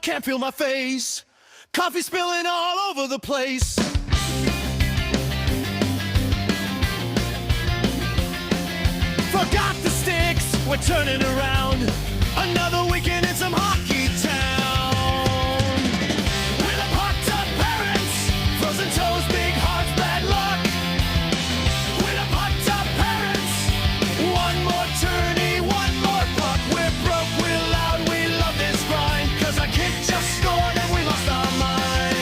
can't feel my face. Coffee spilling all over the place. Forgot the sticks, we're turning around. Another weekend in some hockey town. With a pucked up parents, frozen toes, big hearts, bad luck. With a pucked up parents, one more tourney, one more puck. We're broke, we're loud, we love this grind. Cause our kid just scored and we lost our mind.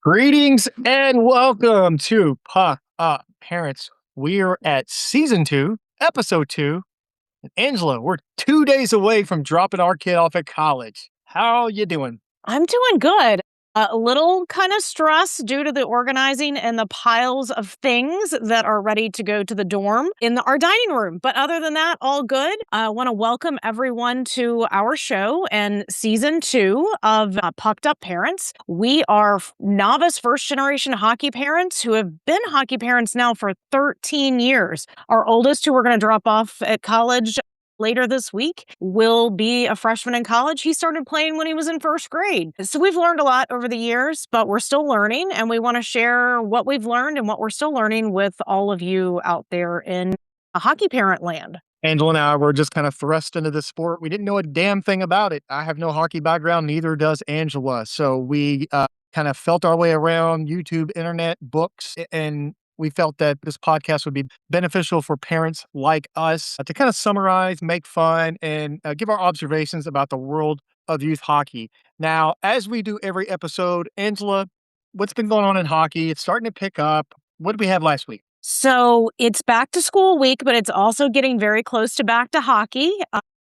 Greetings and welcome to Puck Up Parents. We're at season 2, episode 2. And Angela, we're 2 days away from dropping our kid off at college. How you doing? I'm doing good. A little kind of stress due to the organizing and the piles of things that are ready to go to the dorm in our dining room. But other than that, all good. I want to welcome everyone to our show and season 2 of Pucked Up Parents. We are novice first-generation hockey parents who have been hockey parents now for 13 years. Our oldest, who we're going to drop off at college later this week, will be a freshman in college. He started playing when he was in first grade. So we've learned a lot over the years, but we're still learning, and we want to share what we've learned and what we're still learning with all of you out there in a hockey parent land. Angela and I were just kind of thrust into the sport. We didn't know a damn thing about it. I have no hockey background, neither does Angela. So we kind of felt our way around YouTube, internet, books, and we felt that this podcast would be beneficial for parents like us to kind of summarize, make fun, and give our observations about the world of youth hockey. Now, as we do every episode, Angela, what's been going on in hockey? It's starting to pick up. What did we have last week? So it's back to school week, but it's also getting very close to back to hockey.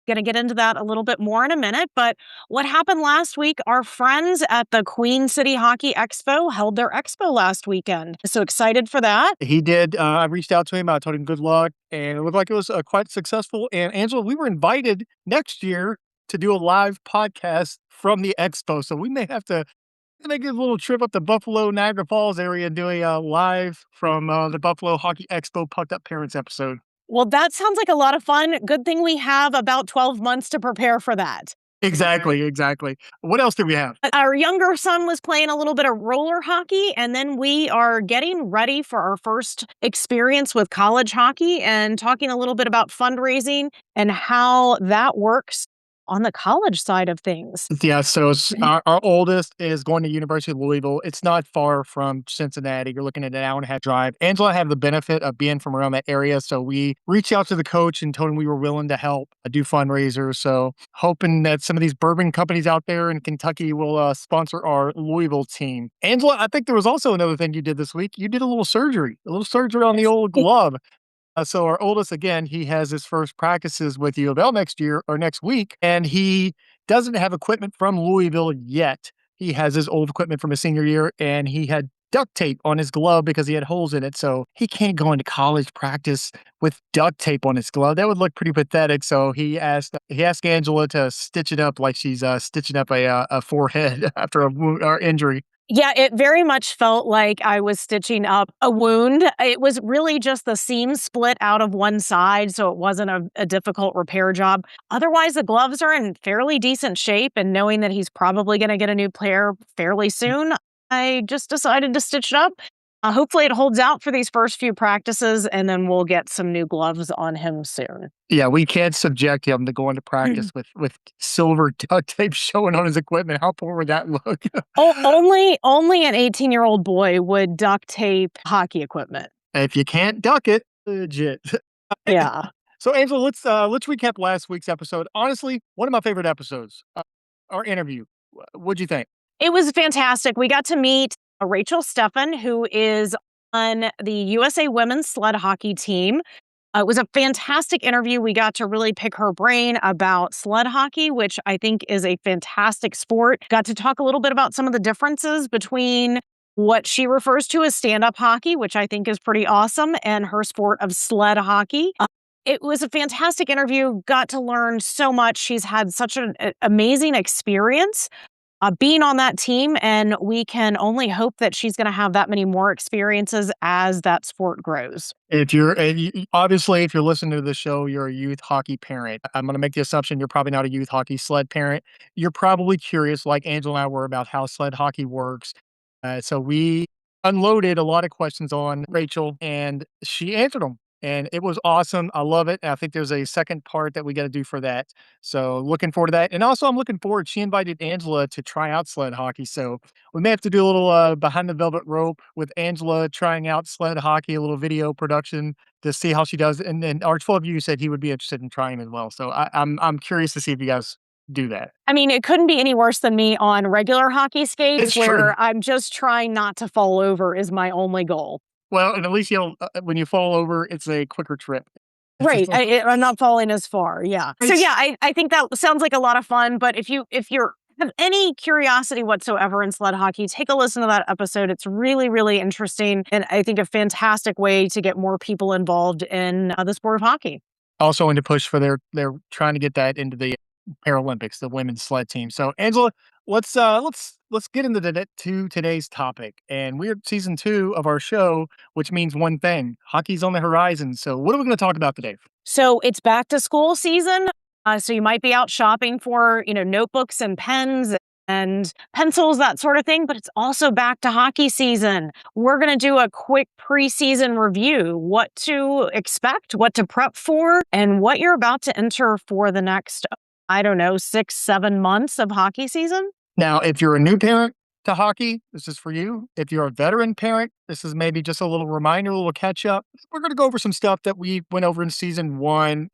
Going to get into that a little bit more in a minute. But what happened last week, our friends at the Queen City Hockey Expo held their expo last weekend. So excited for that. He did. I reached out to him. I told him good luck, and it looked like it was quite successful. And Angela, we were invited next year to do a live podcast from the expo. So we may have to get a little trip up to Buffalo, Niagara Falls area and do a live from the Buffalo Hockey Expo Pucked Up Parents episode. Well, that sounds like a lot of fun. Good thing we have about 12 months to prepare for that. Exactly. What else did we have? Our younger son was playing a little bit of roller hockey, and then we are getting ready for our first experience with college hockey and talking a little bit about fundraising and how that works on the college side of things. Yeah, so our oldest is going to University of Louisville. It's not far from Cincinnati. You're looking at an hour and a half drive. Angela had the benefit of being from around that area, so we reached out to the coach and told him we were willing to help do fundraisers. So hoping that some of these bourbon companies out there in Kentucky will sponsor our Louisville team. Angela, I think there was also another thing you did this week. You did a little surgery on the old glove. So our oldest, again, he has his first practices with U of L next week, and he doesn't have equipment from Louisville yet. He has his old equipment from his senior year, and he had duct tape on his glove because he had holes in it. So he can't go into college practice with duct tape on his glove. That would look pretty pathetic. So he asked Angela to stitch it up like she's stitching up a forehead after a injury. Yeah, it very much felt like I was stitching up a wound. It was really just the seam split out of one side, so it wasn't a difficult repair job. Otherwise, the gloves are in fairly decent shape, and knowing that he's probably going to get a new pair fairly soon, I just decided to stitch it up. Hopefully it holds out for these first few practices, and then we'll get some new gloves on him soon. Yeah, we can't subject him to going to practice with silver duct tape showing on his equipment. How poor would that look? Only an 18-year-old boy would duct tape hockey equipment. If you can't duck it, legit. Yeah. So, Angela, let's recap last week's episode. Honestly, one of my favorite episodes, our interview. What'd you think? It was fantastic. We got to meet Rachel Steffen, who is on the USA Women's Sled Hockey team. It was a fantastic interview. We got to really pick her brain about sled hockey, which I think is a fantastic sport. Got to talk a little bit about some of the differences between what she refers to as stand-up hockey, which I think is pretty awesome, and her sport of sled hockey. It was a fantastic interview. Got to learn so much. She's had such an amazing experience being on that team, and we can only hope that she's going to have that many more experiences as that sport grows. Obviously, if you're listening to the show, you're a youth hockey parent. I'm going to make the assumption you're probably not a youth hockey sled parent. You're probably curious, like Angela and I were, about how sled hockey works. So we unloaded a lot of questions on Rachel, and she answered them. And it was awesome. I love it. And I think there's a second part that we got to do for that. So looking forward to that. And also, I'm looking forward. She invited Angela to try out sled hockey. So we may have to do a little behind the velvet rope with Angela trying out sled hockey, a little video production to see how she does. And then our 12 you said he would be interested in trying as well. So I'm curious to see if you guys do that. I mean, it couldn't be any worse than me on regular hockey skates It's true. where I'm just trying not to fall over is my only goal. Well, and at least you'll when you fall over, it's a quicker trip. Right. I'm not falling as far. Yeah. So It's- yeah, I think that sounds like a lot of fun. But if you're have any curiosity whatsoever in sled hockey, take a listen to that episode. It's really, really interesting. And I think a fantastic way to get more people involved in the sport of hockey. Also in to push for they're trying to get that into the Paralympics, the women's sled team. So Angela, let's get into to today's topic. And we're at season 2 of our show, which means one thing: hockey's on the horizon. So what are we going to talk about today? So it's back to school season. So you might be out shopping for, notebooks and pens and pencils, that sort of thing, but it's also back to hockey season. We're going to do a quick preseason review, what to expect, what to prep for, and what you're about to enter for the next, I don't know, 6, 7 months of hockey season. Now, if you're a new parent to hockey, this is for you. If you're a veteran parent, this is maybe just a little reminder, a little catch up. We're going to go over some stuff that we went over in season 1.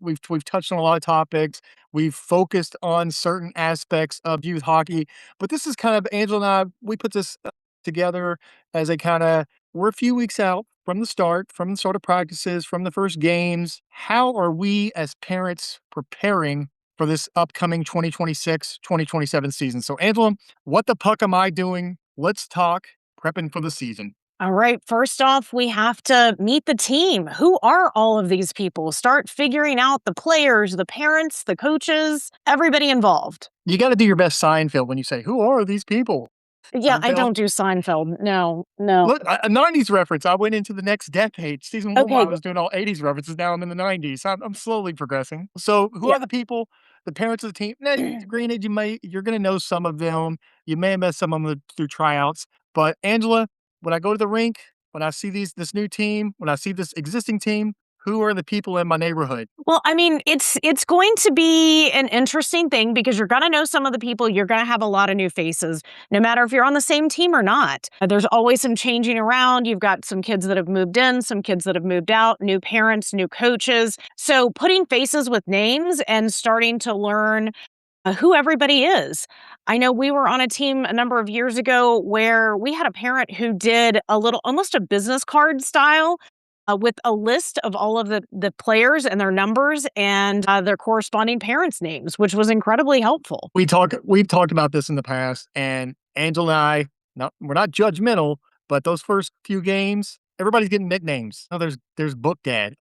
We've touched on a lot of topics. We've focused on certain aspects of youth hockey, but this is kind of Angela and I. We put this together as a kind of we're a few weeks out from the start of practices, from the first games. How are we as parents preparing for this upcoming 2026-2027 season? So, Angela, what the puck am I doing? Let's talk prepping for the season. All right. First off, we have to meet the team. Who are all of these people? Start figuring out the players, the parents, the coaches, everybody involved. You got to do your best Seinfeld when you say, "Who are these people?" Yeah, I Seinfeld. don't do Seinfeld. No. Look, a 90s reference. I went into the next decade. Season 1, I Okay. was doing all 80s references. Now I'm in the 90s. I'm slowly progressing. So, who Yeah. are the people, the parents of the team? Now, granted, you're going to know some of them. You may have met some of them through tryouts. But Angela, when I go to the rink, when I see this new team, when I see this existing team, who are the people in my neighborhood? Well, I mean, it's going to be an interesting thing because you're going to know some of the people. You're going to have a lot of new faces, no matter if you're on the same team or not. There's always some changing around. You've got some kids that have moved in, some kids that have moved out, new parents, new coaches. So putting faces with names and starting to learn who everybody is. I know we were on a team a number of years ago where we had a parent who did a little, almost a business card style with a list of all of the players and their numbers and their corresponding parents' names, which was incredibly helpful. We've talked about this in the past, and Angela and I, we're not judgmental, but those first few games, everybody's getting nicknames. Oh, there's Book Dad.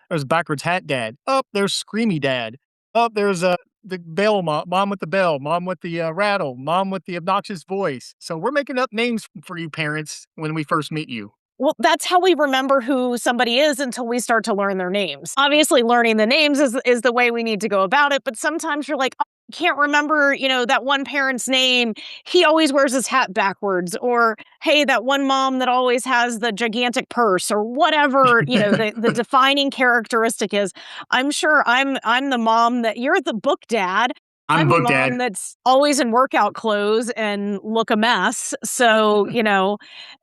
There's Backwards Hat Dad. Oh, there's Screamy Dad. Oh, there's the bell mom with the bell, mom with the rattle, mom with the obnoxious voice. So we're making up names for you parents when we first meet you. Well, that's how we remember who somebody is until we start to learn their names. Obviously, learning the names is the way we need to go about it. But sometimes you're like, oh, I can't remember, that one parent's name. He always wears his hat backwards. Or, hey, that one mom that always has the gigantic purse or whatever, the defining characteristic is. I'm sure I'm the mom that you're the book dad. I'm the Book mom Dad. that's always in workout clothes and look a mess. So,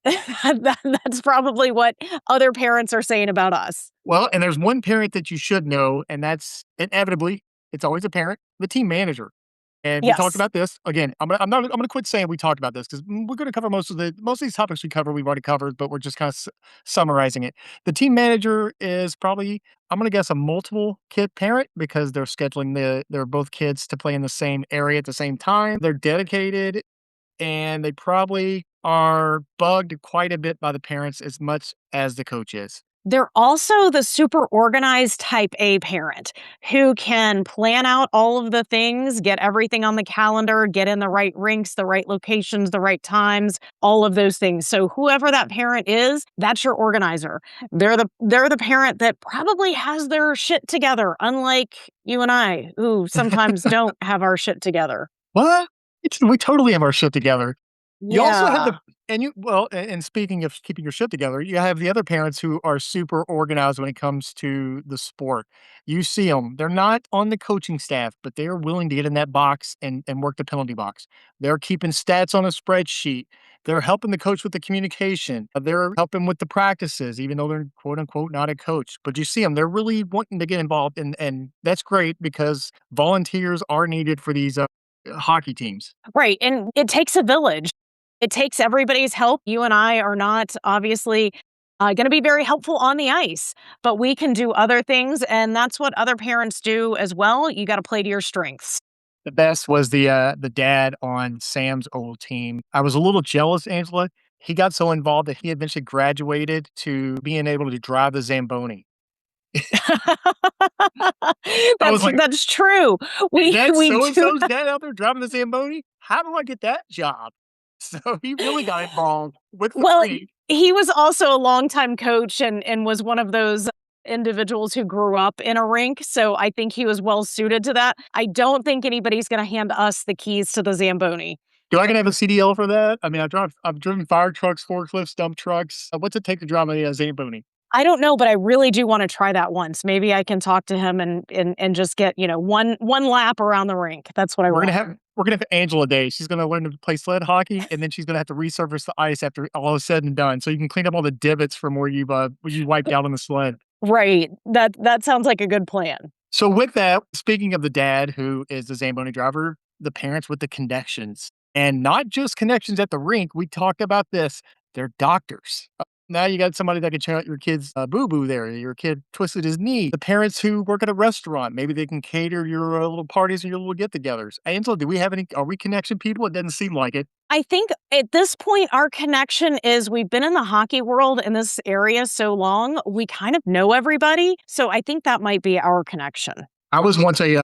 that's probably what other parents are saying about us. Well, and there's one parent that you should know, and that's inevitably, it's always a parent, the team manager. And we talked Yes. about this again. I'm gonna quit saying we talked about this because we're going to cover most of these topics we cover. We've already covered, but we're just kind of summarizing it. The team manager is probably, I'm going to guess, a multiple kid parent because they're scheduling their both kids to play in the same area at the same time. They're dedicated, and they probably are bugged quite a bit by the parents as much as the coach is. They're also the super organized type A parent who can plan out all of the things, get everything on the calendar, get in the right rinks, the right locations, the right times, all of those things. So whoever that parent is, that's your organizer. They're the parent that probably has their shit together, unlike you and I, who sometimes don't have our shit together. What? We totally have our shit together. You also have Yeah. and speaking of keeping your shit together, you have the other parents who are super organized when it comes to the sport. You see them; they're not on the coaching staff, but they are willing to get in that box and work the penalty box. They're keeping stats on a spreadsheet. They're helping the coach with the communication. They're helping with the practices, even though they're quote unquote not a coach. But you see them; they're really wanting to get involved, and that's great because volunteers are needed for these hockey teams. Right. And it takes a village. It takes everybody's help. You and I are not obviously going to be very helpful on the ice, but we can do other things. And that's what other parents do as well. You got to play to your strengths. The best was the dad on Sam's old team. I was a little jealous, Angela. He got so involved that he eventually graduated to being able to drive the Zamboni. I was like, That's true. "Is We that we so and do. so's dad out there driving the Zamboni? How do I get that job?" So he really got involved with the Well, league. he was also a longtime coach and was one of those individuals who grew up in a rink. So I think he was well suited to that. I don't think anybody's going to hand us the keys to the Zamboni. Do I gonna have a CDL for that? I mean, I've driven fire trucks, forklifts, dump trucks. What's it take to drive a Zamboni? I don't know, but I really do want to try that once. Maybe I can talk to him and just get, one lap around the rink. That's what I We're gonna want. have we're gonna have Angela Day. She's gonna learn to play sled hockey, and then she's gonna have to resurface the ice after all is said and done, so you can clean up all the divots from where you wiped out on the sled. Right. That sounds like a good plan. So with that, speaking of the dad who is the Zamboni driver, the parents with the connections, and not just connections at the rink. We talked about this. They're doctors. Now you got somebody that can check out your kid's boo boo there. Your kid twisted his knee. The parents who work at a restaurant, maybe they can cater your little parties and your little get togethers. Angela, do we have any? Are we connection people? It doesn't seem like it. I think at this point, our connection is we've been in the hockey world in this area so long, we kind of know everybody. So I think that might be our connection. I was once a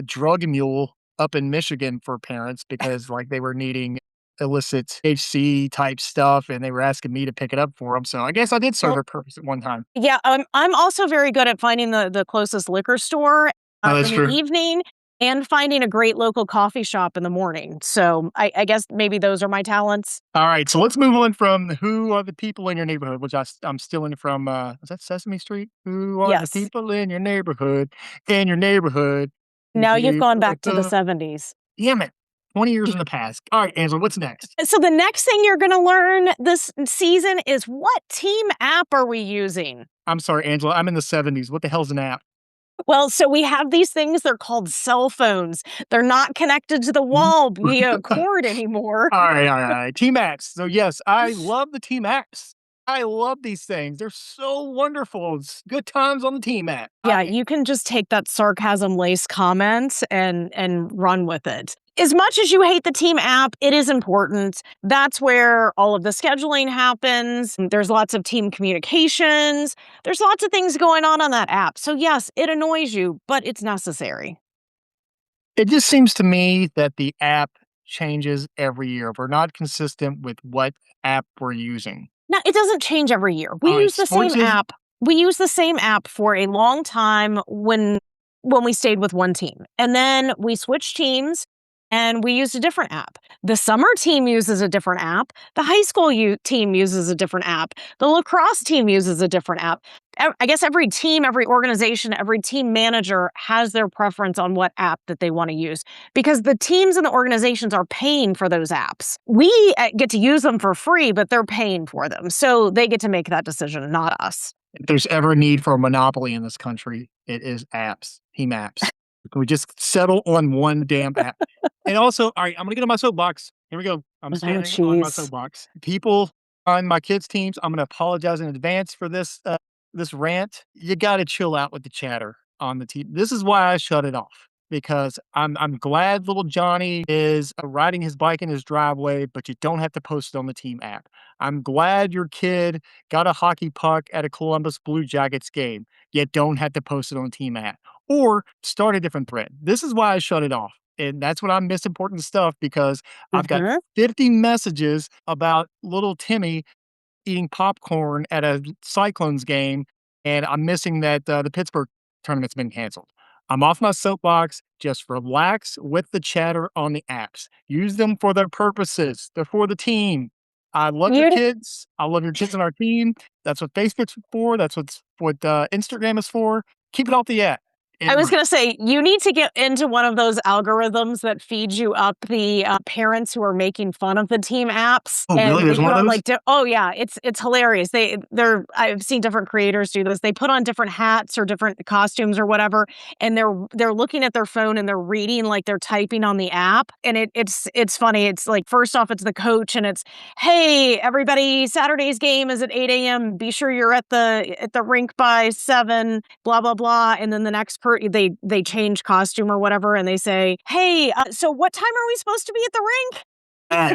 drug mule up in Michigan for parents because like they were needing illicit HC type stuff and they were asking me to pick it up for them. So I guess I did serve Well, their purpose at one time. yeah, I'm also very good at finding the closest liquor store Oh, in that's the true. evening and finding a great local coffee shop in the morning. So I guess maybe those are my talents. All right, so let's move on from who are the people in your neighborhood, which I'm stealing from, is that Sesame Street? Who are the Yes. people in your neighborhood? In your neighborhood. Now you've gone back to the Neighborhood. 70s. Damn it. 20 years in the past. All right, Angela, what's next? So the next thing you're going to learn this season is what team app are we using? I'm sorry, Angela. I'm in the 70s. What the hell's an app? Well, so we have these things, they're called cell phones. They're not connected to the wall via cord anymore. All right. Team apps. So yes, I love the team apps. I love these things. They're so wonderful. It's good times on the team app. Yeah, you can just take that sarcasm laced comment and run with it. As much as you hate the team app, it is important. That's where all of the scheduling happens. There's lots of team communications. There's lots of things going on that app. So yes, it annoys you, but it's necessary. It just seems to me that the app changes every year. We're not consistent with what app we're using. Now, it doesn't change every year. We All right, use the same sports is app. We use the same app for a long time when we stayed with one team. And then we switched teams and we used a different app. The summer team uses a different app. The high school team uses a different app. The lacrosse team uses a different app. I guess every team, every organization, every team manager has their preference on what app that they want to use because the teams and the organizations are paying for those apps. We get to use them for free, but they're paying for them. So they get to make that decision, not us. if there's ever a need for a monopoly in this country, it is apps, team apps. Can we just settle on one damn app? And also, all right, I'm gonna get on my soapbox. Here we go. I'm Oh, standing on my jeez. soapbox. People on my kids' teams, I'm gonna apologize in advance for this rant. You gotta chill out with the chatter on the team. This is why I shut it off. Because I'm glad little Johnny is riding his bike in his driveway, but you don't have to post it on the team app. I'm glad your kid got a hockey puck at a Columbus Blue Jackets game, yet don't have to post it on Team App or start a different thread. This is why I shut it off. And that's when I miss important stuff because I've got Mhm. 50 messages about little Timmy eating popcorn at a Cyclones game, and I'm missing that the Pittsburgh tournament's been canceled. I'm off my soapbox. Just relax with the chatter on the apps. Use them for their purposes. They're for the team. I love your You kids. I love your kids on our team. That's what Facebook's for. That's what Instagram is for. Keep it off the app. I And was going to say, you need to get into one of those algorithms that feeds you up the parents who are making fun of the team apps, oh, really? and they There's one put of on those. like, oh yeah, it's hilarious. I've seen different creators do this. They put on different hats or different costumes or whatever, and they're looking at their phone and they're reading like they're typing on the app, and it's funny. It's like, first off, it's the coach, and it's, hey everybody, Saturday's game is at 8 a.m. Be sure you're at the rink by 7. Blah blah blah, and then the next they change costume or whatever, and they say, hey, so what time are we supposed to be at the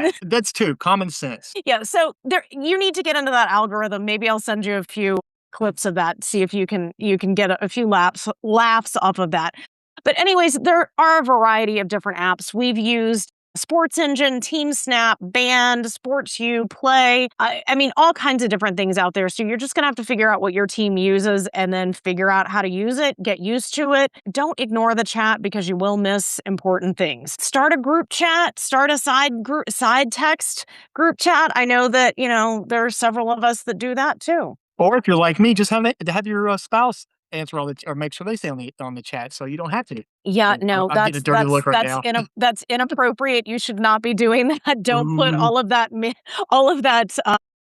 rink? That's too common sense. Yeah, so there, you need to get into that algorithm. Maybe I'll send you a few clips of that, see if you can get a few laughs off of that. But anyways, there are a variety of different apps. We've used Sports Engine, Team Snap, Band, Sports U, Play. I mean, all kinds of different things out there. So you're just going to have to figure out what your team uses and then figure out how to use it, get used to it. Don't ignore the chat because you will miss important things. Start a group chat, start a side text group chat. I know that, there are several of us that do that too. Or if you're like me, just have your spouse answer all the or make sure they stay on the chat so you don't have to. Yeah, And no, I'm getting a dirty look right now. that's inappropriate. You should not be doing that. Don't put Ooh. all of that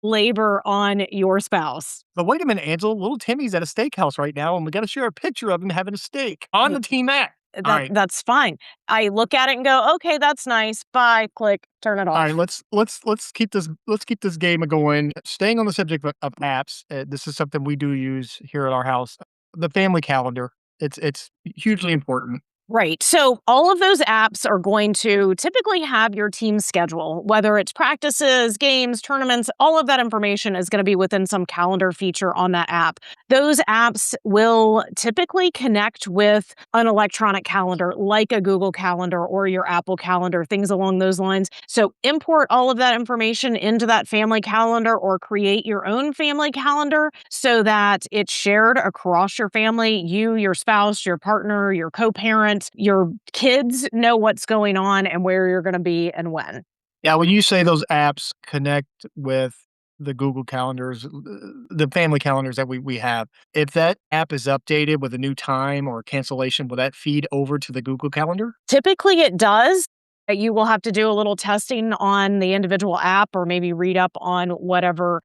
labor on your spouse. But wait a minute, Angela. Little Timmy's at a steakhouse right now, and we got to share a picture of him having a steak on the team app. All right. That's fine. I look at it and go, okay, that's nice. Bye. Click. Turn it off. All right, let's keep this game going. Staying on the subject of apps, this is something we do use here at our house. The family calendar. It's hugely important. Right. So all of those apps are going to typically have your team schedule, whether it's practices, games, tournaments, all of that information is going to be within some calendar feature on that app. Those apps will typically connect with an electronic calendar like a Google Calendar or your Apple Calendar, things along those lines. So import all of that information into that family calendar or create your own family calendar so that it's shared across your family. You, your spouse, your partner, your co-parent, your kids know what's going on and where you're going to be and when. Yeah, when you say those apps connect with the Google calendars, the family calendars that we have, if that app is updated with a new time or cancellation, will that feed over to the Google calendar? Typically it does. You will have to do a little testing on the individual app or maybe read up on whatever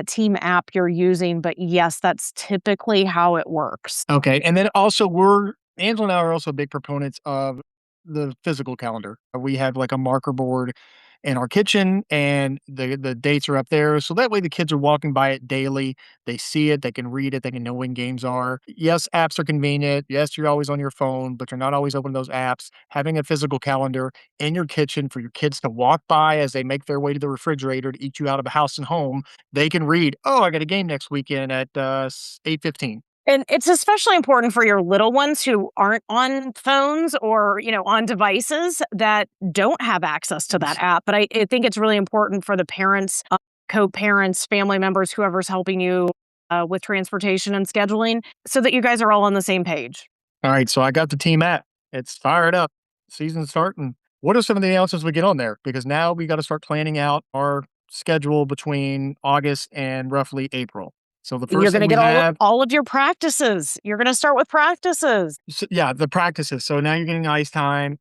team app you're using. But yes, that's typically how it works. Okay. And then also Angela and I are also big proponents of the physical calendar. We have like a marker board in our kitchen and the dates are up there. So that way the kids are walking by it daily. They see it, they can read it, they can know when games are. Yes, apps are convenient. Yes, you're always on your phone, but you're not always opening those apps. Having a physical calendar in your kitchen for your kids to walk by as they make their way to the refrigerator to eat you out of a house and home, they can read, oh, I got a game next weekend at 8:15. And it's especially important for your little ones who aren't on phones or, on devices that don't have access to that app. But I think it's really important for the parents, co-parents, family members, whoever's helping you with transportation and scheduling so that you guys are all on the same page. All right, so I got the team app. It's fired up. Season's starting. What are some of the announcements we get on there? Because now we got to start planning out our schedule between August and roughly April. So the You're first going to thing we get have, all of your practices. You're going to start with practices. yeah, the practices. So now you're getting ice time.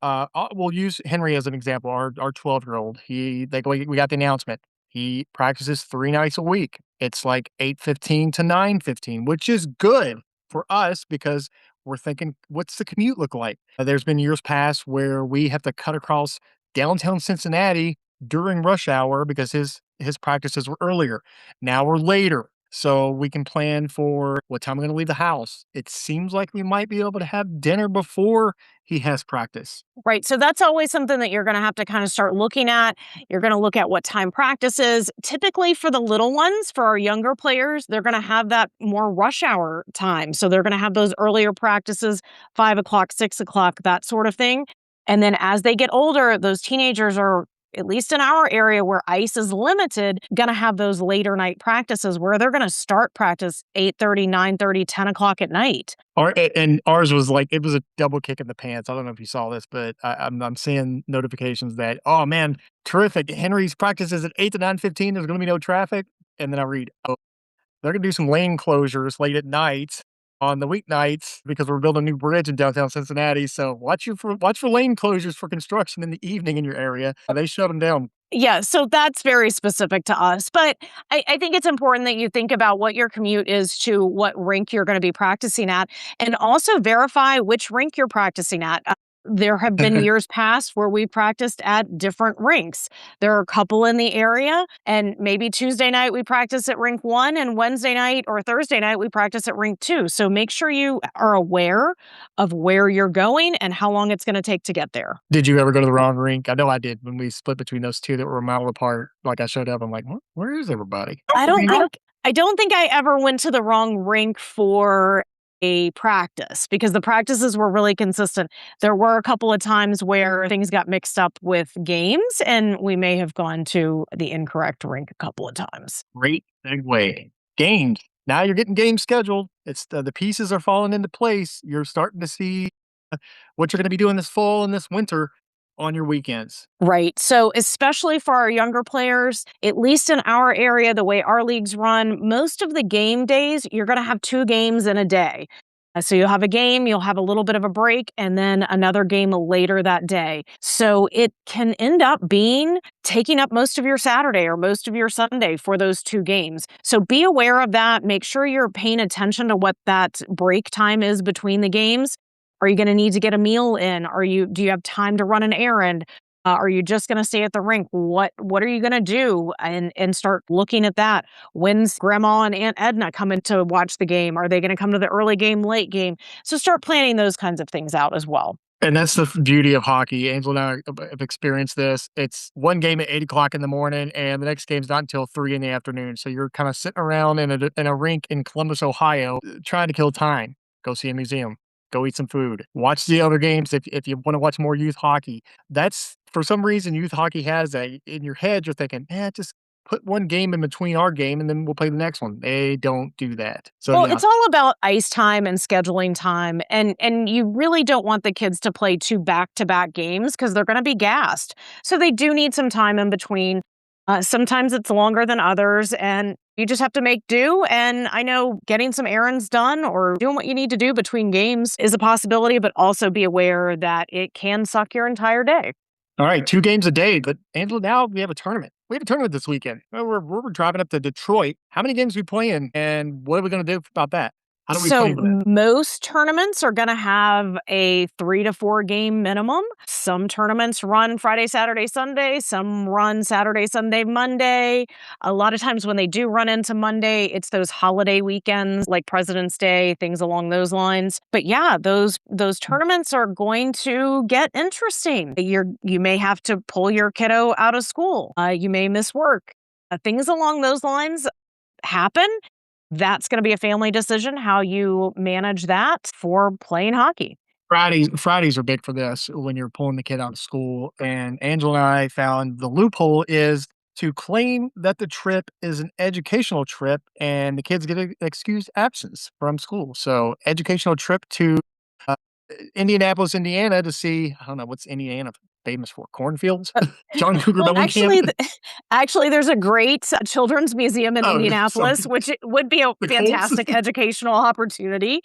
We'll use Henry as an example. Our 12-year-old. We got the announcement. He practices 3 nights a week. It's like 8:15 to 9:15, which is good for us because we're thinking, what's the commute look like? There's been years past where we have to cut across downtown Cincinnati during rush hour because his practices were earlier. Now we're later. so we can plan for what time we're going to leave the house. It seems like we might be able to have dinner before he has practice. Right. So that's always something that you're going to have to kind of start looking at. You're going to look at what time practice is. Typically, for the little ones, for our younger players, they're going to have that more rush hour time. So they're going to have those earlier practices, 5 o'clock, 6 o'clock, that sort of thing. And then as they get older, those teenagers are, at least in our area where ice is limited, going to have those later night practices where they're going to start practice 8:30, 9:30, 10 o'clock at night. And ours was like, it was a double kick in the pants. I don't know if you saw this, but I'm seeing notifications that, oh man, terrific. Henry's practice is at 8 to 9:15. There's going to be no traffic. And then I read, oh, they're going to do some lane closures late at night on the weeknights because we're building a new bridge in downtown Cincinnati. So watch for lane closures for construction in the evening in your area. They shut them down. Yeah, so that's very specific to us. But I think it's important that you think about what your commute is to what rink you're going to be practicing at, and also verify which rink you're practicing at. There have been years past where we practiced at different rinks. There are a couple in the area, and maybe Tuesday night we practice at rink 1, and Wednesday night or Thursday night we practice at rink 2. So make sure you are aware of where you're going and how long it's going to take to get there. Did you ever go to the wrong rink? I know I did when we split between those two that were a mile apart. Like I showed up, I'm like, where is everybody? I don't think I ever went to the wrong rink for a practice because the practices were really consistent. There were a couple of times where things got mixed up with games and we may have gone to the incorrect rink a couple of times. Great segue. Games. Now you're getting games scheduled. It's the pieces are falling into place. You're starting to see what you're going to be doing this fall and this winter on your weekends. Right. So especially for our younger players, at least in our area, the way our leagues run, most of the game days, you're going to have 2 games in a day. So you'll have a game, you'll have a little bit of a break, and then another game later that day. So it can end up being taking up most of your Saturday or most of your Sunday for those 2 games. So be aware of that. Make sure you're paying attention to what that break time is between the games. Are you going to need to get a meal in? Do you have time to run an errand? Are you just going to stay at the rink? What are you going to do? And start looking at that. When's Grandma and Aunt Edna coming to watch the game? Are they going to come to the early game, late game? So start planning those kinds of things out as well. And that's the beauty of hockey. Angel and I have experienced this. It's one game at 8 o'clock in the morning, and the next game's not until 3 in the afternoon. So you're kind of sitting around in a rink in Columbus, Ohio, trying to kill time. Go see a museum. Go eat some food. Watch the other games if you want to watch more youth hockey. That's, for some reason, youth hockey has that. In your head, you're thinking, just put one game in between our game and then we'll play the next one. They don't do that. So well, it's all about ice time and scheduling time. And you really don't want the kids to play 2 back-to-back games because they're going to be gassed. So they do need some time in between. Sometimes it's longer than others, and you just have to make do. And I know getting some errands done or doing what you need to do between games is a possibility, but also be aware that it can suck your entire day. All right, 2 games a day. But Angela, now we have a tournament. We have a tournament this weekend. We're driving up to Detroit. How many games are we playing, and what are we going to do about that? How do we play for that? Most tournaments are going to have a 3 to 4 game minimum. Some tournaments run Friday, Saturday, Sunday. Some run Saturday, Sunday, Monday. A lot of times when they do run into Monday, it's those holiday weekends like President's Day, things along those lines. But yeah, those tournaments are going to get interesting. You may have to pull your kiddo out of school. You may miss work. Things along those lines happen. That's going to be a family decision, how you manage that for playing hockey. Fridays are big for this when you're pulling the kid out of school. And Angela and I found the loophole is to claim that the trip is an educational trip and the kids get an excused absence from school. So educational trip to Indianapolis, Indiana to see, I don't know, what's Indiana famous for? Cornfields? John Cougar Mellencamp? Actually, there's a great children's museum in Indianapolis, which would be a fantastic educational opportunity.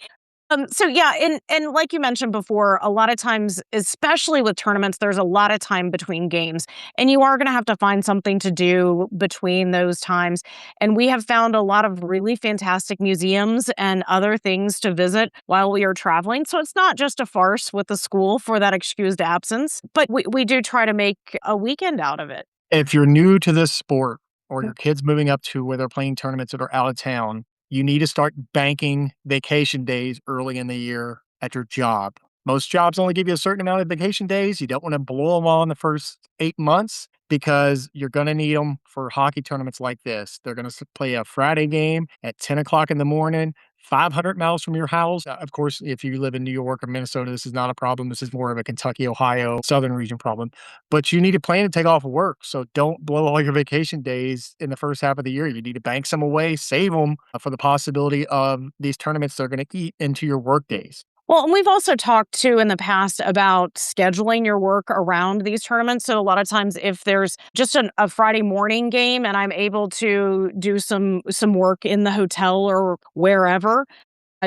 So yeah, and like you mentioned before, a lot of times, especially with tournaments, there's a lot of time between games, and you are going to have to find something to do between those times. And we have found a lot of really fantastic museums and other things to visit while we are traveling. So it's not just a farce with the school for that excused absence, but we do try to make a weekend out of it. If you're new to this sport, or your kids moving up to where they're playing tournaments that are out of town, you need to start banking vacation days early in the year at your job. Most jobs only give you a certain amount of vacation days. You don't want to blow them all in the first 8 months because you're going to need them for hockey tournaments like this. They're going to play a Friday game at 10 o'clock in the morning, 500 miles from your house. Of course, if you live in New York or Minnesota, this is not a problem. This is more of a Kentucky, Ohio, Southern region problem. But you need to plan to take off of work. So don't blow all your vacation days in the first half of the year. You need to bank some away, save them for the possibility of these tournaments that are going to eat into your work days. Well, and we've also talked too in the past about scheduling your work around these tournaments. So a lot of times, if there's just a Friday morning game and I'm able to do some work in the hotel or wherever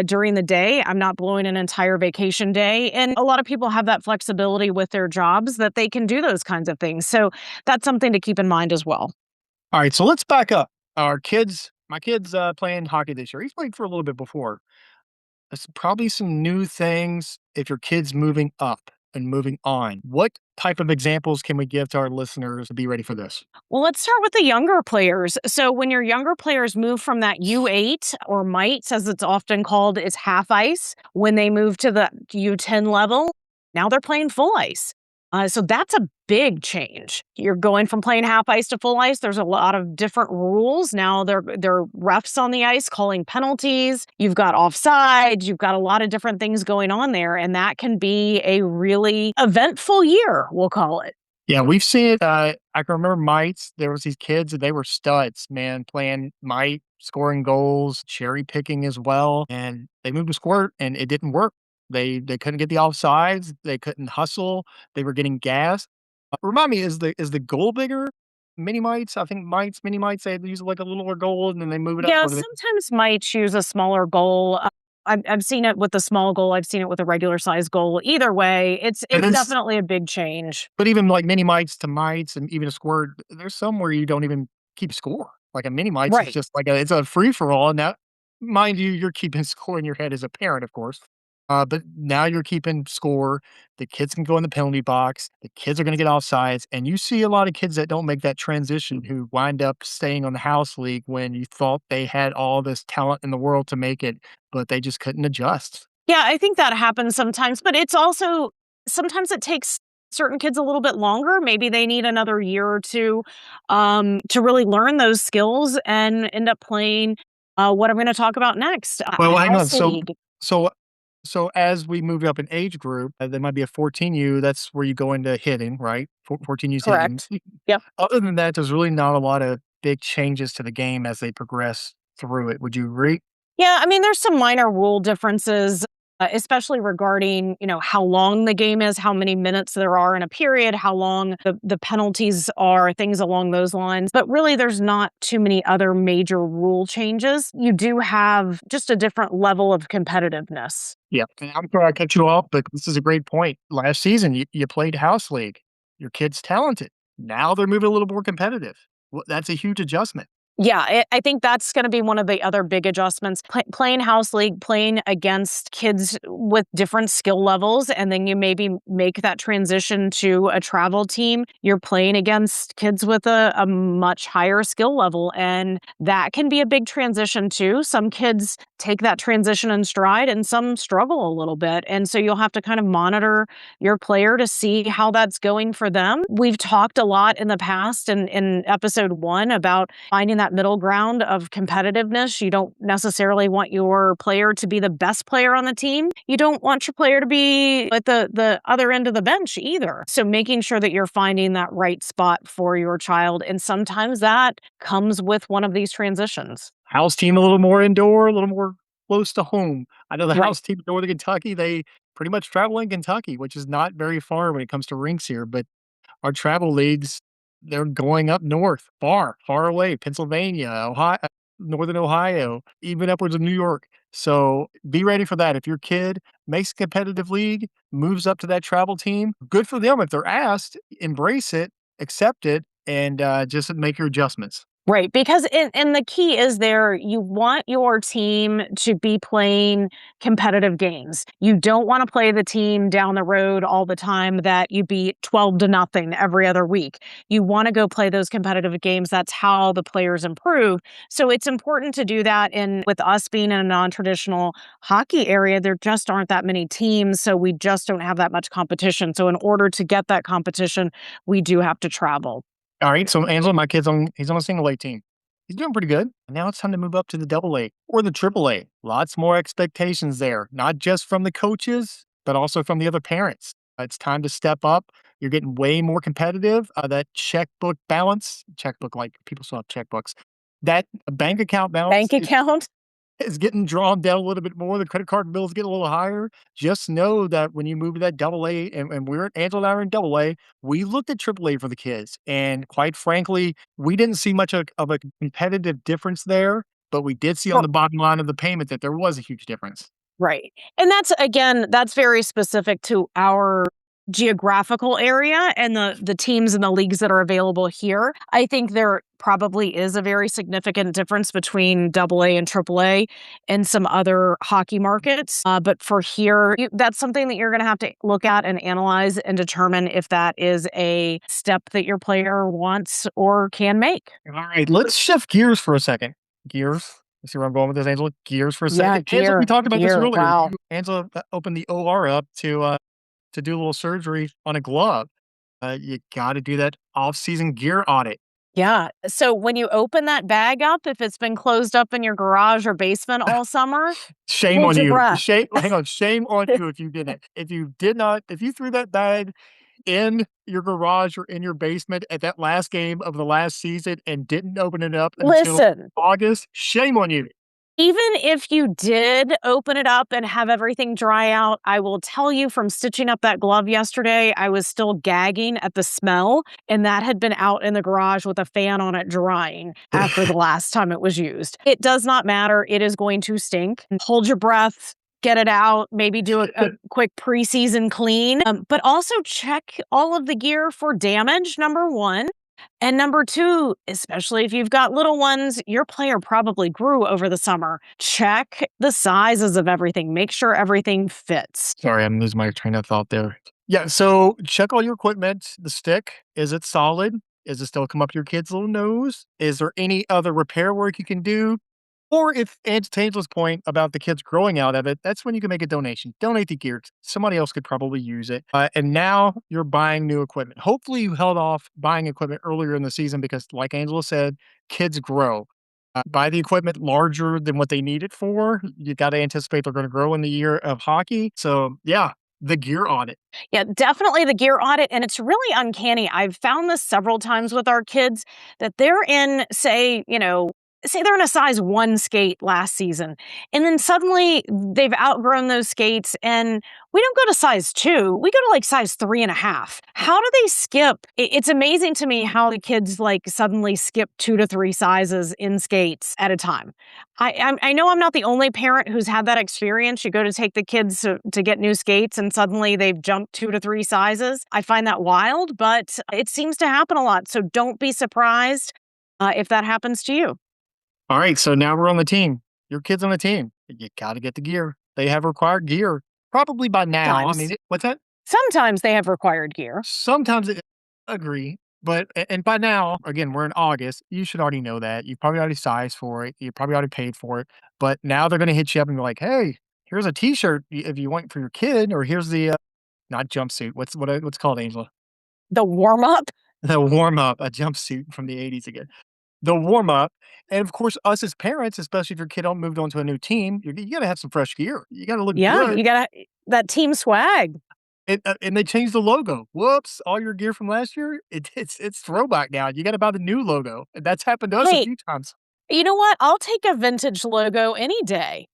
during the day, I'm not blowing an entire vacation day. And a lot of people have that flexibility with their jobs that they can do those kinds of things. So that's something to keep in mind as well. All right, so let's back up. My kid's playing hockey this year. He's played for a little bit before. There's probably some new things if your kid's moving up and moving on. What type of examples can we give to our listeners to be ready for this? Well, let's start with the younger players. So when your younger players move from that U8 or mites, as it's often called, is half ice, when they move to the U10 level, now they're playing full ice. So that's a big change. You're going from playing half ice to full ice. There's a lot of different rules. Now there are refs on the ice calling penalties. You've got offsides. You've got a lot of different things going on there. And that can be a really eventful year, we'll call it. Yeah, we've seen it. I can remember mites. There was these kids and they were studs, man, playing mite, scoring goals, cherry picking as well. And they moved to squirt and it didn't work. They couldn't get the offsides. They couldn't hustle. They were getting gas. Remind me, is the goal bigger? Mini mites, I think mites, mini mites. They use like a littler goal and then they move it up. Yeah, Or they, sometimes might choose a smaller goal. I've seen it with the small goal. I've seen it with a regular size goal. Either way, it's and then, definitely a big change. but even like mini mites to mites and even a squirt, there's some where you don't even keep score. Like a mini mites is Right. just like it's a free for all. Now, mind you, you're keeping score in your head as a parent, of course. But now you're keeping score. The kids can go in the penalty box. The kids are going to get offsides. And you see a lot of kids that don't make that transition who wind up staying on the house league when you thought they had all this talent in the world to make it, but they just couldn't adjust. Yeah, I think that happens sometimes, but it's also sometimes it takes certain kids a little bit longer. Maybe they need another year or two to really learn those skills and end up playing what I'm going to talk about next, Well, hang on. house league. So, so as we move up in age group, there might be a 14U. That's where you go into hitting, right? 14U's hitting. Correct. Yep. Other than that, there's really not a lot of big changes to the game as they progress through it. Would you agree? Yeah, I mean, there's some minor rule differences, especially regarding, how long the game is, how many minutes there are in a period, how long the penalties are, things along those lines. But really, there's not too many other major rule changes. You do have just a different level of competitiveness. Yeah. And I'm sorry I cut you off, but this is a great point. Last season, you played house league. Your kid's talented. Now they're moving a little more competitive. Well, that's a huge adjustment. Yeah, I think that's going to be one of the other big adjustments. Playing house league, playing against kids with different skill levels, and then you maybe make that transition to a travel team. You're playing against kids with a much higher skill level, and that can be a big transition too. Some kids take that transition in stride, and some struggle a little bit. And so you'll have to kind of monitor your player to see how that's going for them. We've talked a lot in the past in episode 1 about finding that middle ground of competitiveness. You don't necessarily want your player to be the best player on the team. You don't want your player to be at the other end of the bench either. So making sure that you're finding that right spot for your child. And sometimes that comes with one of these transitions. House team a little more indoor, a little more close to home. I know the Right. house team in Northern Kentucky, they pretty much travel in Kentucky, which is not very far when it comes to rinks here, but our travel leagues, they're going up north, far, far away, Pennsylvania, Ohio, Northern Ohio, even upwards of New York. So be ready for that. If your kid makes a competitive league, moves up to that travel team, good for them. If they're asked, embrace it, accept it, and just make your adjustments. Right, because and the key is there, you want your team to be playing competitive games. You don't want to play the team down the road all the time that you beat 12-0 every other week. You want to go play those competitive games. That's how the players improve. So it's important to do that. And with us being in a non-traditional hockey area, there just aren't that many teams, so we just don't have that much competition. So in order to get that competition, we do have to travel. All right, so Angela, my he's on a single A team. He's doing pretty good. Now it's time to move up to the double A or the triple A. Lots more expectations there, not just from the coaches, but also from the other parents. It's time to step up. You're getting way more competitive. That checkbook balance, checkbook, like people still have checkbooks, that bank account balance Bank account? is getting drawn down a little bit more. The credit card bills get a little higher. Just know that when you move to that double A, and we're Angela and I are in double A, we looked at triple A for the kids. And quite frankly, we didn't see much of a competitive difference there, but we did see on the bottom line of the payment that there was a huge difference. Right. And that's again, that's very specific to our geographical area and the teams and the leagues that are available here. I think there probably is a very significant difference between double A and triple A and some other hockey markets. But for here, that's something that you're going to have to look at and analyze and determine if that is a step that your player wants or can make. All right, let's shift gears for a second. Gears. You see where I'm going with this, Angela? Gears for a Yeah, second. Angela, we talked about this gear. earlier. Wow. Angela opened the OR up to do a little surgery on a glove. You got to do that off-season gear audit. Yeah. So when you open that bag up, if it's been closed up in your garage or basement all summer, Shame hold on your you. breath. Hang on. Shame on you if you didn't. If you did not, if you threw that bag in your garage or in your basement at that last game of the last season and didn't open it up until Listen, August, shame on you. even if you did open it up and have everything dry out, I will tell you from stitching up that glove yesterday, I was still gagging at the smell, and that had been out in the garage with a fan on it drying after the last time it was used. It does not matter. It is going to stink. Hold your breath. Get it out, maybe do a quick preseason clean, but also check all of the gear for damage, number one. And number two, especially if you've got little ones, your player probably grew over the summer. Check the sizes of everything. Make sure everything fits. Sorry, I'm losing my train of thought there. Yeah, so check all your equipment. The stick, is it solid? Is it still come up your kid's little nose? Is there any other repair work you can do? Or if to Angela's point about the kids growing out of it, that's when you can make a donation. Donate the gear. Somebody else could probably use it. And now you're buying new equipment. Hopefully you held off buying equipment earlier in the season because, like Angela said, kids grow. Buy the equipment larger than what they need it for. You got to anticipate they're going to grow in the year of hockey. So yeah, the gear audit. Yeah, definitely the gear audit. And it's really uncanny. I've found this several times with our kids that they're in, say they're in a size 1 skate last season, and then suddenly they've outgrown those skates, and we don't go to size 2, we go to like size 3.5. How do they skip? It's amazing to me how the kids like suddenly skip 2 to 3 sizes in skates at a time. I know I'm not the only parent who's had that experience. You go to take the kids to get new skates, and suddenly they've jumped 2 to 3 sizes. I find that wild, but it seems to happen a lot. So don't be surprised if that happens to you. All right, so now we're on the team. Your kid's on the team. You got to get the gear. They have required gear probably by now. Sometimes. I mean, what's that? Sometimes they have required gear. Sometimes it agree, but and by now, again, we're in August. You should already know that. You probably already sized for it. You probably already paid for it. But now they're going to hit you up and be like, "Hey, here's a T-shirt if you want for your kid, or here's the not jumpsuit. What's it called, Angela? The warm up. The warm up, a jumpsuit from the '80s again. The warm up, and of course, us as parents, especially if your kid moved on to a new team, you got to have some fresh gear. You got to look Yeah, good. you got that team swag. And they changed the logo. Whoops! All your gear from last year, it's throwback now. You got to buy the new logo. And that's happened to us a Hey, few times. you know what? I'll take a vintage logo any day.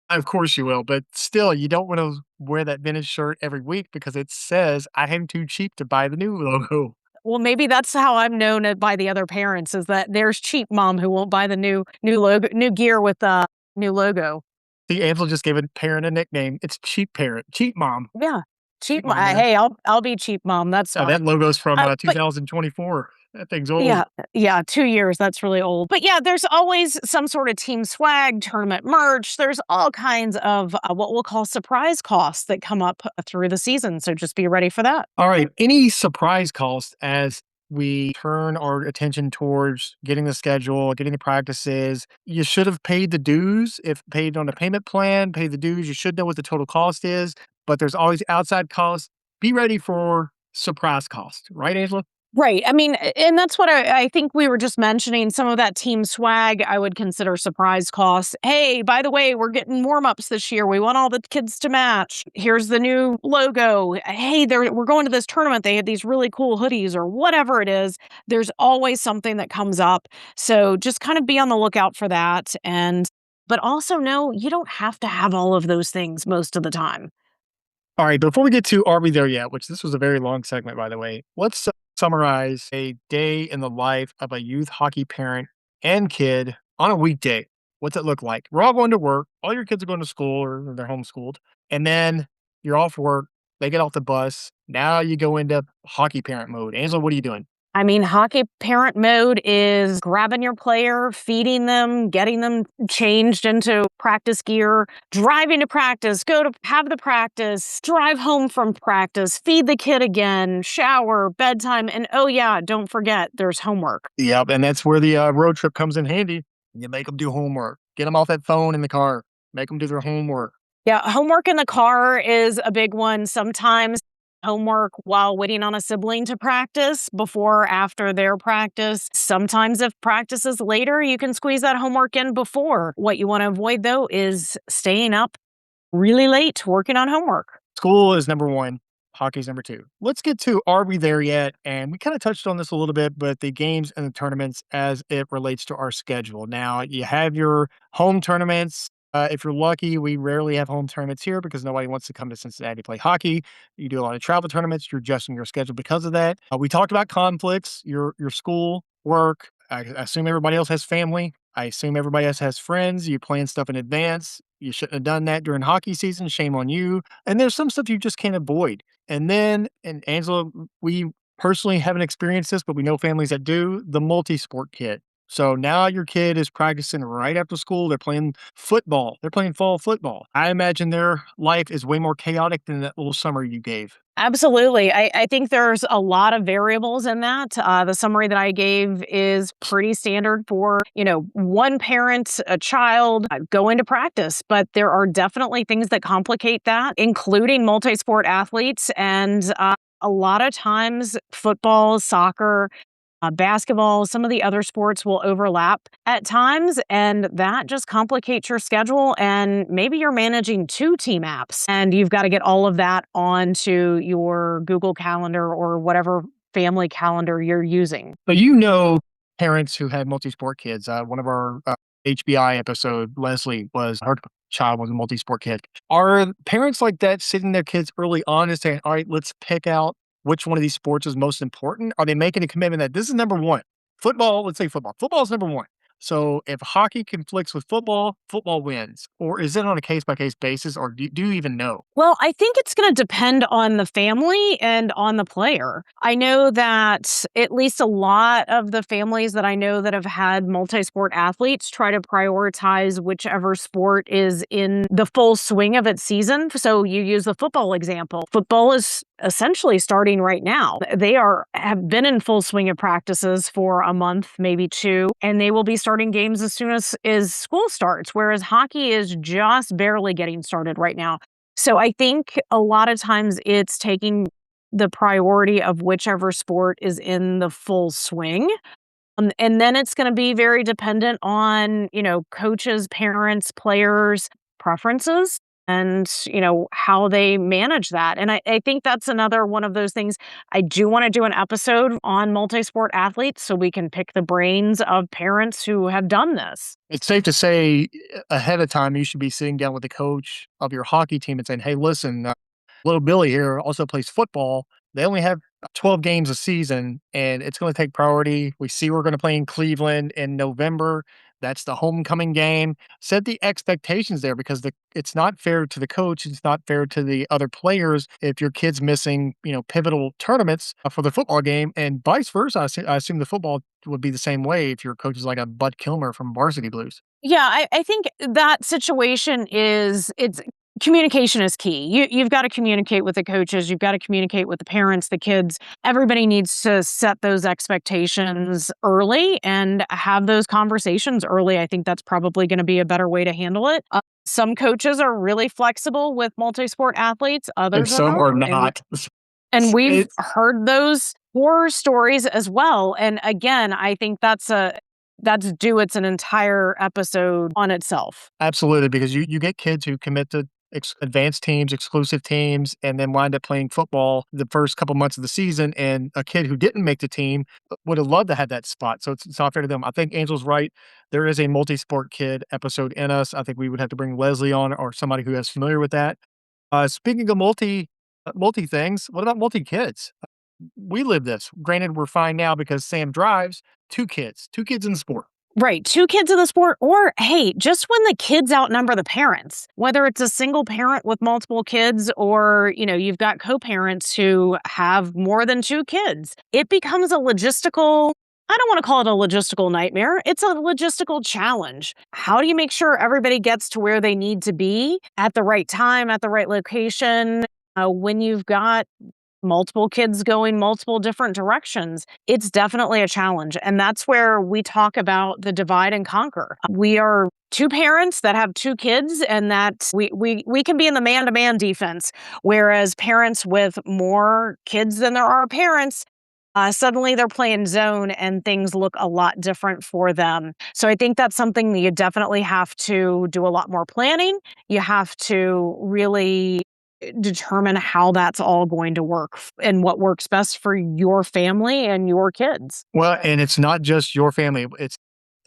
Of course you will, but still, you don't want to wear that vintage shirt every week because it says I am too cheap to buy the new logo. Well, maybe that's how I'm known by the other parents, is that there's cheap mom who won't buy the new logo, new gear with the new logo. See, Angela just gave a parent a nickname. It's cheap parent, cheap mom. Yeah, cheap Cheap mom. mom, man. Hey, I'll be cheap mom. That's fine. That logo's from But 2024. That thing's old. Yeah, yeah, 2 years, that's really old. But yeah, there's always some sort of team swag, tournament merch. There's all kinds of what we'll call surprise costs that come up through the season. So just be ready for that. All right. Any surprise costs as we turn our attention towards getting the schedule, getting the practices? You should have paid the dues. If paid on a payment plan, pay the dues. You should know what the total cost is, but there's always outside costs. Be ready for surprise cost, right, Angela? Right. I mean, and that's what I think we were just mentioning. Some of that team swag I would consider surprise costs. Hey, by the way, we're getting warm ups this year. We want all the kids to match. Here's the new logo. Hey, we're going to this tournament. They have these really cool hoodies or whatever it is. There's always something that comes up. So just kind of be on the lookout for that. But also know you don't have to have all of those things most of the time. All right, before we get to Are We There Yet, which this was a very long segment, by the way, let's summarize a day in the life of a youth hockey parent and kid on a weekday. What's it look like? We're all going to work. All your kids are going to school or they're homeschooled. And then you're off work. They get off the bus. Now you go into hockey parent mode. Angela, what are you doing? I mean, hockey parent mode is grabbing your player, feeding them, getting them changed into practice gear, driving to practice, go to have the practice, drive home from practice, feed the kid again, shower, bedtime. And oh, yeah, don't forget there's homework. Yep. And that's where the road trip comes in handy. You make them do homework. Get them off that phone in the car. Make them do their homework. Yeah, homework in the car is a big one. Sometimes homework while waiting on a sibling to practice before or after their practice. Sometimes if practice is later, you can squeeze that homework in before. What you want to avoid though is staying up really late working on homework. School is number one. Hockey's number two. Let's get to Are We There Yet? And we kind of touched on this a little bit, but the games and the tournaments as it relates to our schedule. Now, you have your home tournaments. If you're lucky, we rarely have home tournaments here because nobody wants to come to Cincinnati to play hockey. You do a lot of travel tournaments. You're adjusting your schedule because of that. We talked about conflicts, your school, work. I assume everybody else has family. I assume everybody else has friends. You plan stuff in advance. You shouldn't have done that during hockey season. Shame on you. And there's some stuff you just can't avoid. And Angela, we personally haven't experienced this, but we know families that do, the multi-sport kit. So now your kid is practicing right after school. They're playing football. They're playing fall football. I imagine their life is way more chaotic than that little summer you gave. Absolutely. I think there's a lot of variables in that. The summary that I gave is pretty standard for, one parent, a child going to practice. But there are definitely things that complicate that, including multi-sport athletes. And a lot of times football, soccer, basketball, some of the other sports will overlap at times, and that just complicates your schedule. And maybe you're managing two team apps, and you've got to get all of that onto your Google Calendar or whatever family calendar you're using. But parents who had multi-sport kids. One of our HBI episode, Leslie, was her child was a multi-sport kid. Are parents like that sitting their kids early on and saying, all right, let's pick out which one of these sports is most important? Are they making a commitment that this is number one? Football, let's say football. Football is number one. So if hockey conflicts with football, football wins. Or is it on a case-by-case basis, or do you even know? Well, I think it's going to depend on the family and on the player. I know that at least a lot of the families that I know that have had multi-sport athletes try to prioritize whichever sport is in the full swing of its season. So you use the football example. Football is essentially starting right now. They have been in full swing of practices for a month, maybe two, and they will be starting games as soon as school starts, whereas hockey is just barely getting started right now. So I think a lot of times it's taking the priority of whichever sport is in the full swing. And then it's going to be very dependent on, coaches, parents, players' preferences and, how they manage that. And I think that's another one of those things. I do want to do an episode on multi-sport athletes so we can pick the brains of parents who have done this. It's safe to say ahead of time, you should be sitting down with the coach of your hockey team and saying, hey, listen, little Billy here also plays football. They only have 12 games a season, and it's going to take priority. We see we're going to play in Cleveland in November. That's the homecoming game. Set the expectations there because it's not fair to the coach. It's not fair to the other players if your kid's missing, pivotal tournaments for the football game, and vice versa. I assume the football would be the same way if your coach is like a Bud Kilmer from Varsity Blues. Yeah, I think that situation it's communication is key. You've got to communicate with the coaches, you've got to communicate with the parents, the kids. Everybody needs to set those expectations early and have those conversations early. I think that's probably going to be a better way to handle it. Some coaches are really flexible with multi-sport athletes, And others are some are not. not. And we've It's heard those horror stories as well. And again, I think it's an entire episode on itself. absolutely because you get kids who commit to advanced teams, exclusive teams, and then wind up playing football the first couple months of the season. And a kid who didn't make the team would have loved to have that spot. So it's not fair to them. I think Angel's right. There is a multi-sport kid episode in us. I think we would have to bring Leslie on or somebody who is familiar with that. Speaking of multi things, what about multi kids? We live this. Granted, we're fine now because Sam drives two kids in the sport. Right. Two kids in the sport, or hey, just when the kids outnumber the parents, whether it's a single parent with multiple kids or, you've got co-parents who have more than two kids, it becomes a logistical. I don't want to call it a logistical nightmare. It's a logistical challenge. How do you make sure everybody gets to where they need to be at the right time, at the right location, when you've got multiple kids going multiple different directions? It's definitely a challenge. And that's where we talk about the divide and conquer. We are two parents that have two kids, and that we can be in the man-to-man defense. Whereas parents with more kids than there are parents, suddenly they're playing zone and things look a lot different for them. So I think that's something that you definitely have to do a lot more planning. You have to really determine how that's all going to work and what works best for your family and your kids. Well, and it's not just your family. It's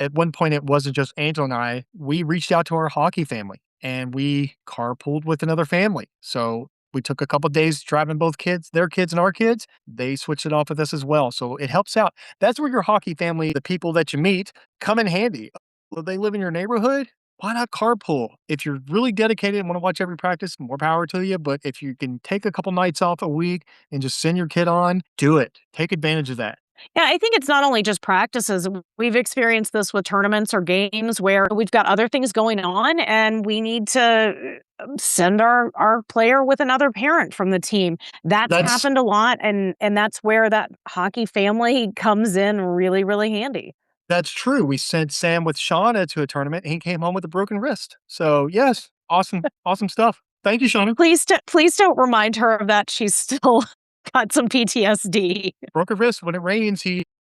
at one point it wasn't just Angel and I. We reached out to our hockey family and we carpooled with another family. So we took a couple days driving both kids, their kids and our kids. They switched it off with us as well. So it helps out. That's where your hockey family, the people that you meet, come in handy. Will they live in your neighborhood? Why not carpool? If you're really dedicated and want to watch every practice, more power to you. But if you can take a couple nights off a week and just send your kid on, do it. Take advantage of that. Yeah, I think it's not only just practices. We've experienced this with tournaments or games where we've got other things going on and we need to send our player with another parent from the team. That's That's happened a lot, and that's where that hockey family comes in really, really handy. that's true. We sent Sam with Shauna to a tournament and he came home with a broken wrist. So yes, awesome, awesome stuff. Thank you, Shauna. Please don't remind her of that. She's still got some PTSD. Broken wrist. When it rains,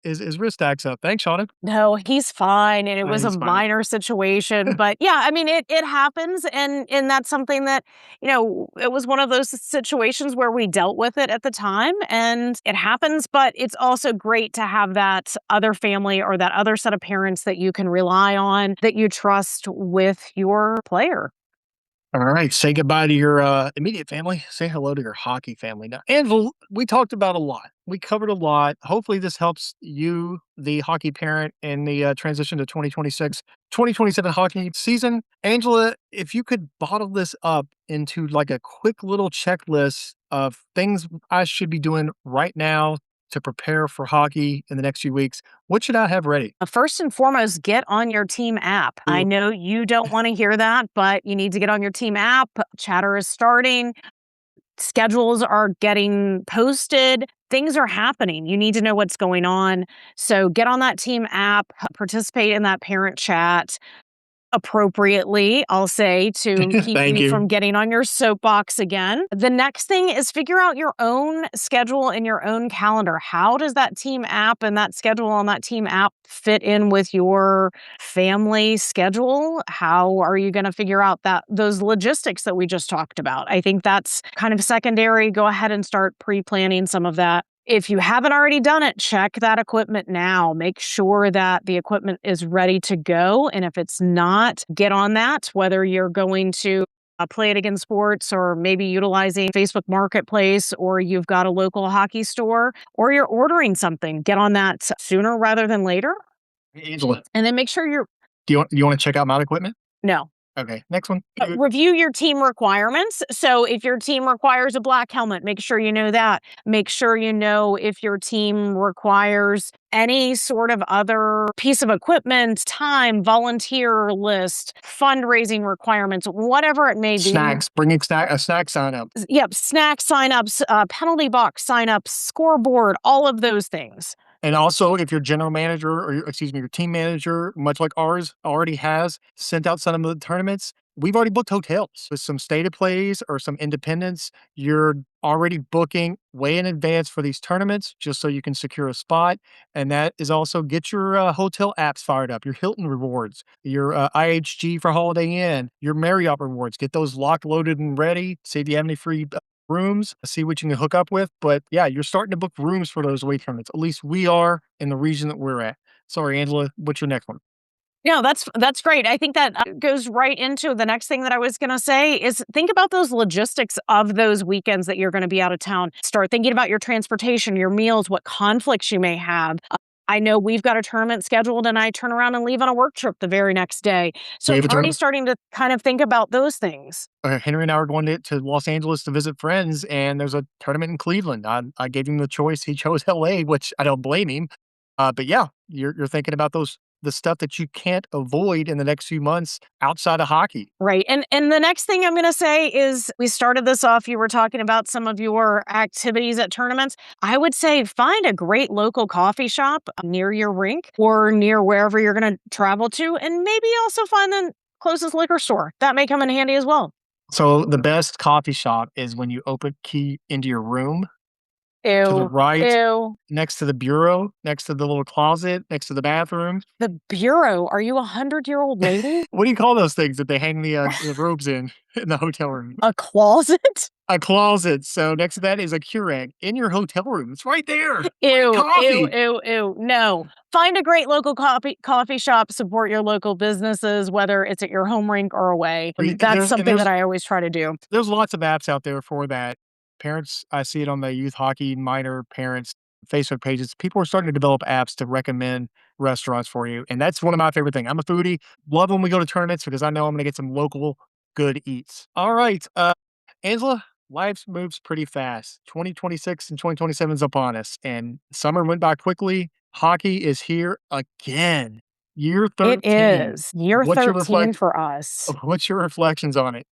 his wrist acts up. Thanks, Shauna. No, he's fine, and it was a He's fine. minor situation, but yeah, I mean, it happens, and that's something that, it was one of those situations where we dealt with it at the time, and it happens, but it's also great to have that other family or that other set of parents that you can rely on, that you trust with your player. All right. Say goodbye to your immediate family. Say hello to your hockey family. Now, Anvil, we talked about a lot. We covered a lot. Hopefully, this helps you, the hockey parent, in the transition to 2026, 2027 hockey season. Angela, if you could bottle this up into like a quick little checklist of things I should be doing right now to prepare for hockey in the next few weeks, what should I have ready? First and foremost, get on your team app. I Ooh. know you don't want to hear that, but you need to get on your team app. Chatter is starting. Schedules are getting posted. Things are happening. You need to know what's going on. So get on that team app, participate in that parent chat appropriately, I'll say, to keep Thank you you. from getting on your soapbox again. The next thing is figure out your own schedule and your own calendar. How does that team app and that schedule on that team app fit in with your family schedule? How are you going to figure out those logistics that we just talked about? I think that's kind of secondary. Go ahead and start pre-planning some of that. If you haven't already done it, check that equipment now. Make sure that the equipment is ready to go. And if it's not, get on that, whether you're going to Play It Again Sports or maybe utilizing Facebook Marketplace, or you've got a local hockey store, or you're ordering something. Get on that sooner rather than later. Angela. And then make sure Do you want to check out my equipment? No. Okay, next one. Review your team requirements. So if your team requires a black helmet, make sure you know that. Make sure you know if your team requires any sort of other piece of equipment, time, volunteer list, fundraising requirements, whatever it may be. Snacks. Bringing a snack sign up. Yep, snack signups, penalty box signups, scoreboard, all of those things. And also, if your general manager or your team manager, much like ours, already has sent out some of the tournaments, we've already booked hotels with some stated plays or some independents. You're already booking way in advance for these tournaments just so you can secure a spot. And that is also get your hotel apps fired up, your Hilton rewards, your IHG for Holiday Inn, your Marriott rewards. Get those locked, loaded, and ready. See if you have any free rooms, see what you can hook up with. But yeah, you're starting to book rooms for those away tournaments. At least we are in the region that we're at. Sorry, Angela, what's your next one? Yeah, that's great. I think that goes right into the next thing that I was going to say is think about those logistics of those weekends that you're going to be out of town. Start thinking about your transportation, your meals, what conflicts you may have. I know we've got a tournament scheduled and I turn around and leave on a work trip the very next day. So We have I'm a already tournament. starting to kind of think about those things. Henry and I are going to Los Angeles to visit friends, and there's a tournament in Cleveland. I gave him the choice. He chose LA, which I don't blame him. But yeah, you're thinking about the stuff that you can't avoid in the next few months outside of hockey. Right. And the next thing I'm going to say is we started this off. You were talking about some of your activities at tournaments. I would say find a great local coffee shop near your rink or near wherever you're going to travel to. And maybe also find the closest liquor store. That may come in handy as well. So the best coffee shop is when you open key into your room to the Ew. right, Ew. next to the bureau, next to the little closet, next to the bathroom. The bureau. Are you a 100-year-old lady? What do you call those things that they hang the robes in the hotel room? A closet? A closet. So next to that is a Keurig in your hotel room. It's right there. Great Ew, coffee. ew. No. Find a great local coffee shop, support your local businesses, whether it's at your home rink or away. That's something that I always try to do. There's lots of apps out there for that. Parents, I see it on the youth hockey minor parents Facebook pages. People are starting to develop apps to recommend restaurants for you. And that's one of my favorite things. I'm a foodie. Love when we go to tournaments because I know I'm going to get some local good eats. All right. Angela, life moves pretty fast. 2026 and 2027 is upon us, and summer went by quickly. Hockey is here again. Year It 13. is year What's your 13 for us. What's your reflections on it?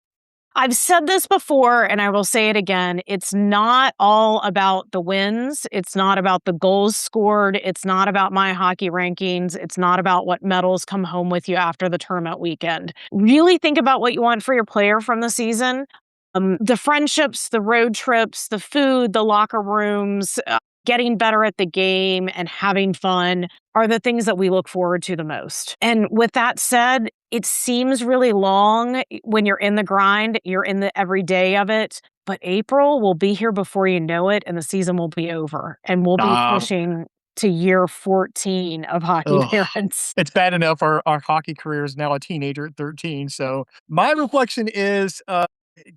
I've said this before and I will say it again. It's not all about the wins. It's not about the goals scored. It's not about my hockey rankings. It's not about what medals come home with you after the tournament weekend. Really think about what you want for your player from the season. The friendships, the road trips, the food, the locker rooms, getting better at the game and having fun are the things that we look forward to the most. And with that said, it seems really long when you're in the grind, you're in the everyday of it. But April will be here before you know it, and the season will be over. And we'll be pushing to year 14 of hockey parents. It's bad enough our hockey career is now a teenager at 13. So my reflection is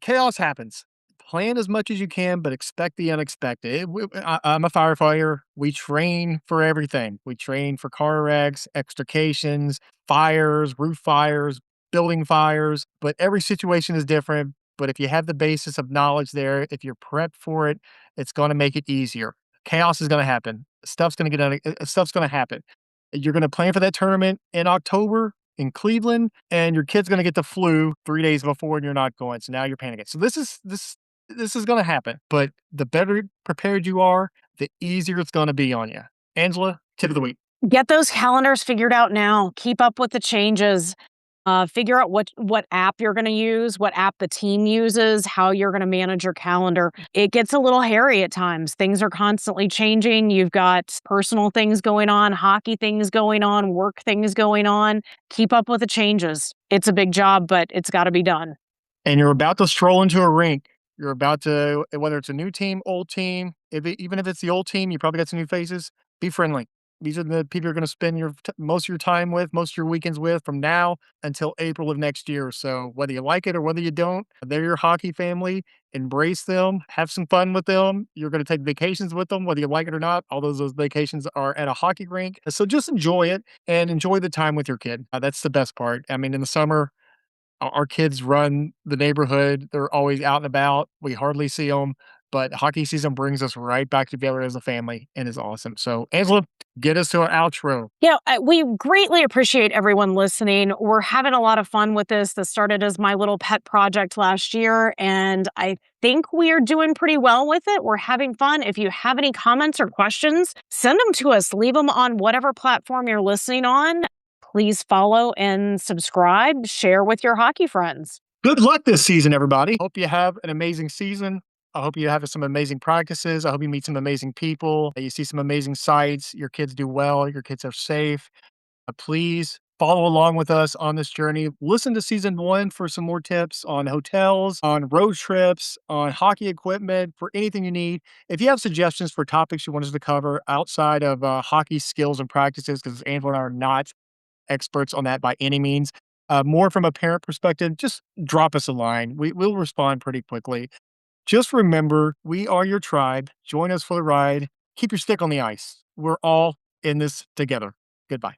chaos happens. Plan as much as you can, but expect the unexpected. I'm a firefighter. We train for everything. We train for car wrecks, extrications, fires, roof fires, building fires, but every situation is different. But if you have the basis of knowledge there, if you're prepped for it, it's going to make it easier. Chaos is going to happen. Stuff's going to happen. You're going to plan for that tournament in October in Cleveland, and your kid's going to get the flu 3 days before, and you're not going. So now you're panicking. So this is going to happen, but the better prepared you are, the easier it's going to be on you. Angela, tip of the week. Get those calendars figured out now. Keep up with the changes. Figure out what app you're going to use, what app the team uses, how you're going to manage your calendar. It gets a little hairy at times. Things are constantly changing. You've got personal things going on, hockey things going on, work things going on. Keep up with the changes. It's a big job, but it's got to be done. And you're about to stroll into a rink. You're about to, whether it's a new team, old team, even if it's the old team, you probably got some new faces. Be friendly. These are the people you're going to spend most of your time with, most of your weekends with from now until April of next year. So whether you like it or whether you don't, they're your hockey family. Embrace them, have some fun with them. You're going to take vacations with them, whether you like it or not. All those vacations are at a hockey rink. So just enjoy it and enjoy the time with your kid. That's the best part. I mean, in the summer, our kids run the neighborhood. They're always out and about. We hardly see them, but hockey season brings us right back together as a family and is awesome. So, Angela, get us to our outro. Yeah, we greatly appreciate everyone listening. We're having a lot of fun with this. This started as my little pet project last year, and I think we are doing pretty well with it. We're having fun. If you have any comments or questions, send them to us. Leave them on whatever platform you're listening on. Please follow and subscribe. Share with your hockey friends. Good luck this season, everybody. Hope you have an amazing season. I hope you have some amazing practices. I hope you meet some amazing people. You see some amazing sights. Your kids do well. Your kids are safe. Please follow along with us on this journey. Listen to season 1 for some more tips on hotels, on road trips, on hockey equipment, for anything you need. If you have suggestions for topics you want us to cover outside of hockey skills and practices, because Angela and I are not experts on that by any means, more from a parent perspective, just drop us a line. We'll respond pretty quickly. Just remember, we are your tribe. Join us for the ride. Keep your stick on the ice. We're all in this together. Goodbye.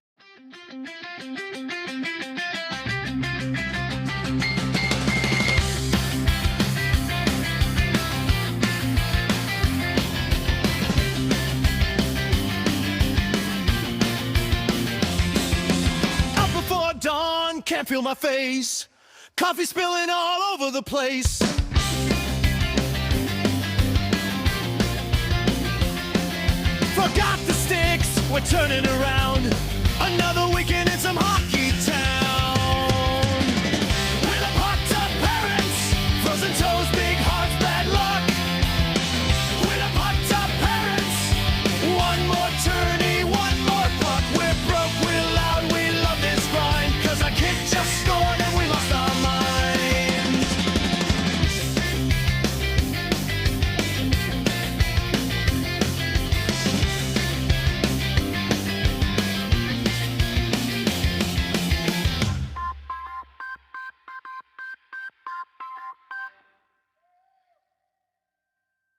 Up before dawn, can't feel my face. Coffee spilling all over the place. Forgot the sticks, we're turning around.